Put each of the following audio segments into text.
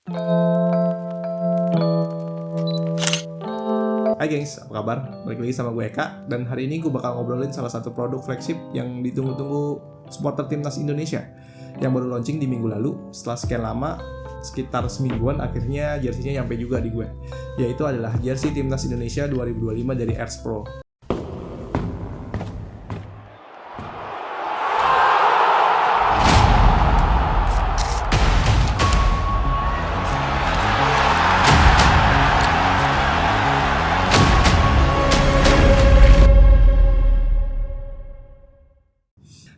Hai gengs, apa kabar? Balik lagi sama gue Eka. Dan hari ini gue bakal ngobrolin salah satu produk flagship yang ditunggu-tunggu supporter timnas Indonesia yang baru launching di minggu lalu. Setelah sekian lama, sekitar semingguan, akhirnya jersinya nyampe juga di gue, yaitu adalah jersey timnas Indonesia 2025 dari Airs Pro.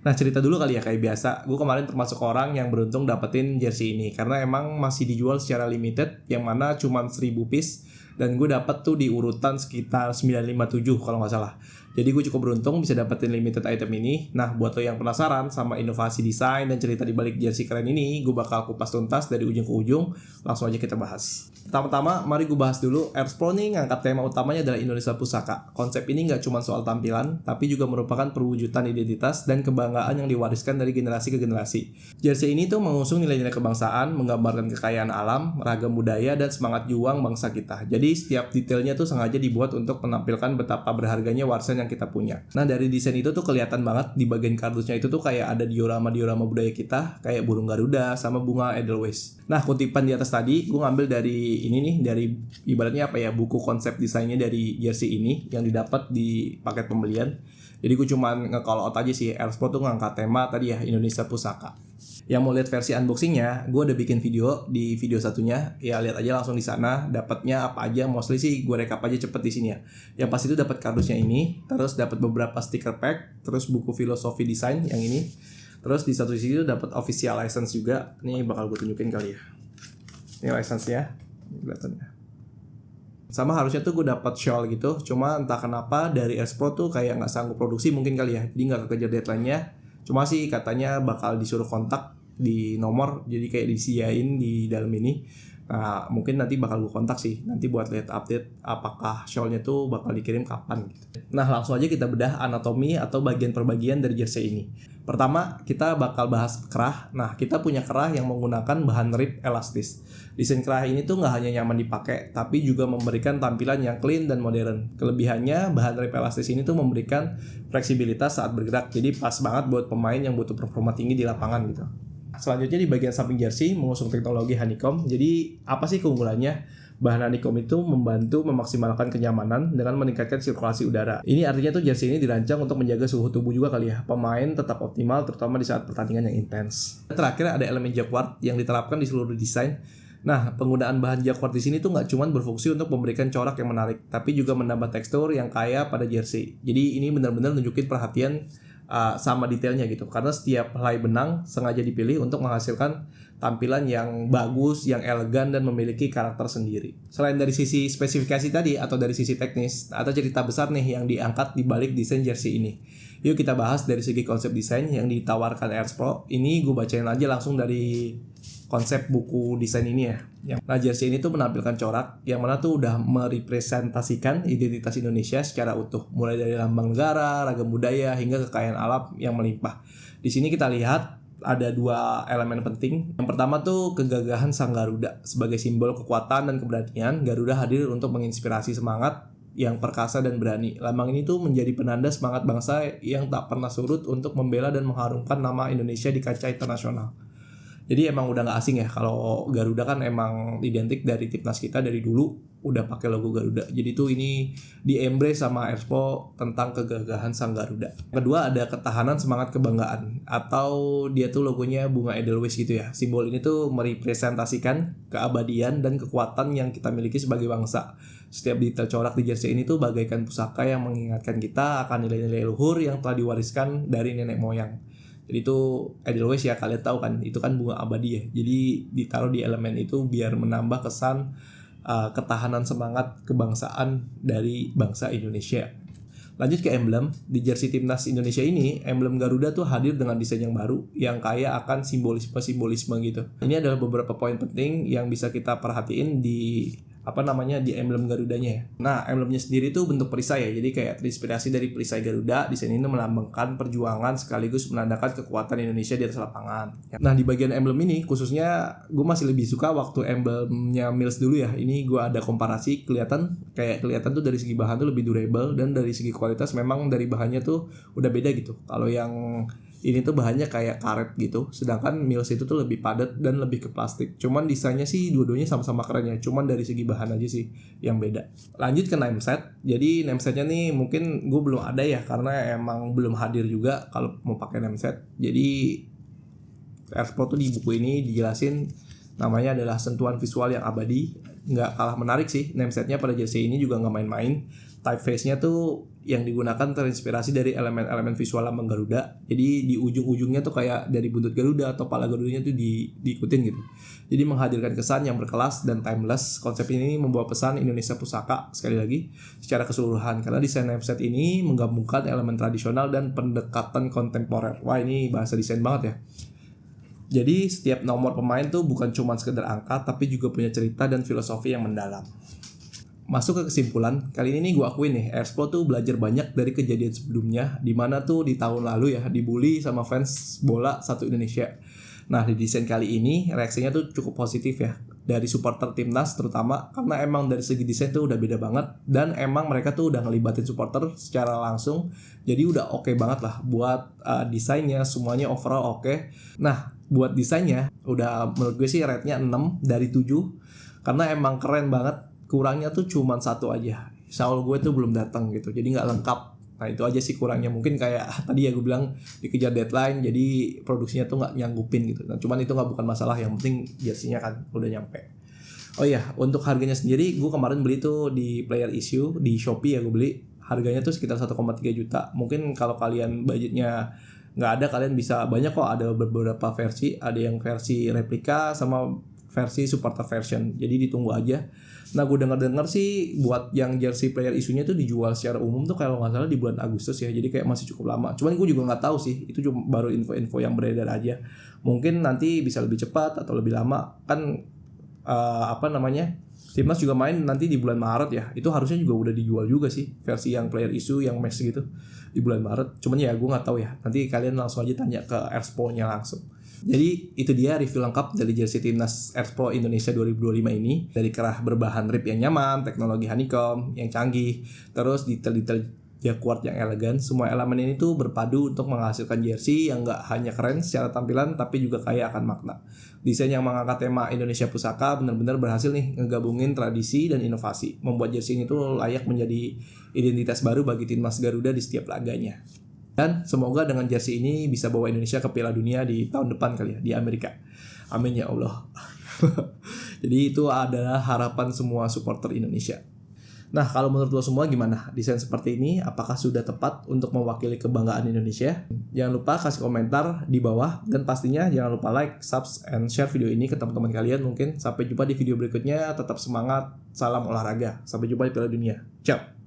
Nah, cerita dulu kali ya, kayak biasa. Gue kemarin termasuk orang yang beruntung dapetin jersey ini karena emang masih dijual secara limited, yang mana cuma 1000 piece, dan gue dapet tuh di urutan sekitar 957 kalau nggak salah. Jadi gue cukup beruntung bisa dapetin limited item ini. Nah, buat lo yang penasaran sama inovasi desain dan cerita di balik jersey keren ini, gue bakal kupas tuntas dari ujung ke ujung. Langsung aja kita bahas. Pertama-tama, mari gue bahas dulu. Airs Pro nih ngangkat tema utamanya adalah Indonesia Pusaka. Konsep ini nggak cuma soal tampilan, tapi juga merupakan perwujudan identitas dan kebanggaan yang diwariskan dari generasi ke generasi. Jersey ini tuh mengusung nilai-nilai kebangsaan, menggambarkan kekayaan alam, ragam budaya, dan semangat juang bangsa kita. Jadi setiap detailnya tuh sengaja dibuat untuk menampilkan betapa berharganya warisan yang kita punya. Nah, dari desain itu tuh kelihatan banget di bagian kardusnya itu tuh kayak ada diorama-diorama budaya kita, kayak burung Garuda sama bunga Edelweiss. Nah, kutipan di atas tadi gue ngambil dari ini nih, dari ibaratnya apa ya, buku konsep desainnya dari jersey ini yang didapat di paket pembelian. Jadi gue cuman nge-call out aja sih, Airs Pro tuh ngangkat tema tadi ya, Indonesia Pusaka. Yang mau lihat versi unboxingnya, gue udah bikin video di video satunya. Ya lihat aja langsung di sana, dapatnya apa aja. Mostly sih gue rekap aja cepet di sini ya. Yang pasti itu dapat kardusnya ini, terus dapat beberapa stiker pack, terus buku filosofi desain yang ini. Terus di satu sisi itu dapat official license juga. Ini bakal gue tunjukin kali ya. Ini license-nya, kelihatannya. Sama harusnya tuh gue dapat shawl gitu, cuma entah kenapa dari Airs Pro tuh kayak nggak sanggup produksi mungkin kali ya, jadi nggak kekejar deadline-nya. Cuma sih katanya bakal disuruh kontak di nomor, jadi kayak disediain di dalam ini. Nah, mungkin nanti bakal gue kontak sih, nanti buat lihat update apakah shawl-nya tuh bakal dikirim kapan gitu. Nah, langsung aja kita bedah anatomi atau bagian per bagian dari jersey ini. Pertama, kita bakal bahas kerah. Nah, kita punya kerah yang menggunakan bahan rib elastis. Desain kerah ini tuh nggak hanya nyaman dipakai, tapi juga memberikan tampilan yang clean dan modern. Kelebihannya, bahan rib elastis ini tuh memberikan fleksibilitas saat bergerak, jadi pas banget buat pemain yang butuh performa tinggi di lapangan gitu. Selanjutnya di bagian samping jersey mengusung teknologi honeycomb. Jadi apa sih keunggulannya? Bahan honeycomb itu membantu memaksimalkan kenyamanan dengan meningkatkan sirkulasi udara. Ini artinya tuh jersey ini dirancang untuk menjaga suhu tubuh juga kali ya. Pemain tetap optimal terutama di saat pertandingan yang intens. Terakhir ada elemen jacquard yang diterapkan di seluruh desain. Nah, penggunaan bahan jacquard di sini tuh nggak cuma berfungsi untuk memberikan corak yang menarik, tapi juga menambah tekstur yang kaya pada jersey. Jadi ini benar-benar nunjukin perhatian sama detailnya gitu, karena setiap helai benang sengaja dipilih untuk menghasilkan tampilan yang bagus, yang elegan, dan memiliki karakter sendiri. Selain dari sisi spesifikasi tadi atau dari sisi teknis, atau cerita besar nih yang diangkat di balik desain jersey ini. Yuk kita bahas dari segi konsep desain yang ditawarkan Airs Pro. Ini gue bacain aja langsung dari konsep buku desain ini ya. Nah, jersey ini tuh menampilkan corak yang mana tuh udah merepresentasikan identitas Indonesia secara utuh, mulai dari lambang negara, ragam budaya, hingga kekayaan alam yang melimpah. Di sini kita lihat ada dua elemen penting. Yang pertama tuh kegagahan sang Garuda. Sebagai simbol kekuatan dan keberanian, Garuda hadir untuk menginspirasi semangat yang perkasa dan berani. Lambang ini tuh menjadi penanda semangat bangsa yang tak pernah surut untuk membela dan mengharumkan nama Indonesia di kancah internasional. Jadi emang udah gak asing ya, kalau Garuda kan emang identik dari timnas kita dari dulu udah pakai logo Garuda. Jadi tuh ini di-embrace sama Airs Pro tentang kegagahan sang Garuda. Kedua ada ketahanan semangat kebanggaan, atau dia tuh logonya bunga Edelweiss gitu ya. Simbol ini tuh merepresentasikan keabadian dan kekuatan yang kita miliki sebagai bangsa. Setiap detail corak di jersey ini tuh bagaikan pusaka yang mengingatkan kita akan nilai-nilai luhur yang telah diwariskan dari nenek moyang. Jadi itu Edelweiss ya, kalian tahu kan, itu kan bunga abadi ya. Jadi ditaruh di elemen itu biar menambah kesan ketahanan semangat kebangsaan dari bangsa Indonesia. Lanjut ke emblem. Di jersey timnas Indonesia ini, emblem Garuda tuh hadir dengan desain yang baru yang kaya akan simbolisme gitu. Ini adalah beberapa poin penting yang bisa kita perhatiin di di emblem Garudanya ya. Nah, emblemnya sendiri tuh bentuk perisai ya. Jadi kayak terinspirasi dari perisai Garuda. Desain ini melambangkan perjuangan sekaligus menandakan kekuatan Indonesia di atas lapangan. Nah, di bagian emblem ini khususnya gue masih lebih suka waktu emblemnya Mills dulu ya. Ini gue ada komparasi, kelihatan tuh dari segi bahan tuh lebih durable, dan dari segi kualitas memang dari bahannya tuh udah beda gitu. Kalau yang ini tuh bahannya kayak karet gitu, sedangkan Mills itu tuh lebih padat dan lebih ke plastik. Cuman desainnya sih dua-duanya sama-sama keren ya, cuman dari segi bahan aja sih yang beda. Lanjut ke nameset. Jadi namesetnya nih mungkin gue belum ada ya, karena emang belum hadir juga kalau mau pakai nameset. Jadi Airspro tuh di buku ini dijelasin namanya adalah sentuhan visual yang abadi. Nggak kalah menarik sih namesetnya pada jersey ini juga nggak main-main. Typeface-nya tuh yang digunakan terinspirasi dari elemen-elemen visual lambang Garuda. Jadi di ujung-ujungnya tuh kayak dari buntut Garuda atau pala Garudanya tuh diikutin gitu. Jadi menghadirkan kesan yang berkelas dan timeless. Konsep ini membawa pesan Indonesia Pusaka sekali lagi secara keseluruhan, karena desain nameset ini menggabungkan elemen tradisional dan pendekatan kontemporer. Wah, ini bahasa desain banget ya. Jadi setiap nomor pemain tuh bukan cuma sekedar angka, tapi juga punya cerita dan filosofi yang mendalam. Masuk ke kesimpulan, kali ini gue akuin nih, Airspro tuh belajar banyak dari kejadian sebelumnya, di mana tuh di tahun lalu ya dibully sama fans bola satu Indonesia. Nah, di desain kali ini reaksinya tuh cukup positif ya, dari supporter timnas terutama, karena emang dari segi desain tuh udah beda banget, dan emang mereka tuh udah ngelibatin supporter secara langsung, jadi udah oke banget lah buat desainnya, semuanya overall oke. Nah, buat desainnya udah menurut gue sih rate-nya 6 dari 7, karena emang keren banget. Kurangnya tuh cuman satu aja, Saul gue tuh belum datang gitu, jadi nggak lengkap. Nah, itu aja sih kurangnya. Mungkin kayak tadi ya gue bilang dikejar deadline, jadi produksinya tuh nggak nyanggupin gitu. Nah, cuman itu bukan masalah, yang penting jersey-nya kan udah nyampe. Oh iya, untuk harganya sendiri gue kemarin beli tuh di player issue di Shopee ya, gue beli harganya tuh sekitar 1,3 juta. Mungkin kalau kalian budgetnya nggak ada, kalian bisa banyak kok, ada beberapa versi, ada yang versi replika sama versi supporter version, jadi ditunggu aja. Nah, gue denger sih buat yang jersey player isunya tuh dijual secara umum tuh kalau nggak salah di bulan Agustus ya, jadi kayak masih cukup lama. Cuman gue juga nggak tahu sih, itu cuma baru info-info yang beredar aja. Mungkin nanti bisa lebih cepat atau lebih lama kan. Timnas juga main nanti di bulan Maret ya, itu harusnya juga udah dijual juga sih versi yang player issue yang match gitu di bulan Maret. Cuman ya gue nggak tahu ya, nanti kalian langsung aja tanya ke Airspro-nya langsung. Jadi itu dia review lengkap dari jersey timnas Airspro Indonesia 2025 ini. Dari kerah berbahan rib yang nyaman, teknologi honeycomb yang canggih, terus detail-detail jacquard yang elegan. Semua elemen ini tuh berpadu untuk menghasilkan jersey yang gak hanya keren secara tampilan, tapi juga kaya akan makna. Desain yang mengangkat tema Indonesia Pusaka benar-benar berhasil nih ngegabungin tradisi dan inovasi, membuat jersey ini tuh layak menjadi identitas baru bagi timnas Garuda di setiap laganya. Dan semoga dengan jersey ini bisa bawa Indonesia ke Piala Dunia di tahun depan kali ya, di Amerika. Amin ya Allah. Jadi itu adalah harapan semua supporter Indonesia. Nah, kalau menurut lo semua gimana? Desain seperti ini apakah sudah tepat untuk mewakili kebanggaan Indonesia? Jangan lupa kasih komentar di bawah, dan pastinya jangan lupa like, subs, and share video ini ke teman-teman kalian mungkin. Sampai jumpa di video berikutnya, tetap semangat, salam olahraga. Sampai jumpa di Piala Dunia. Ciao.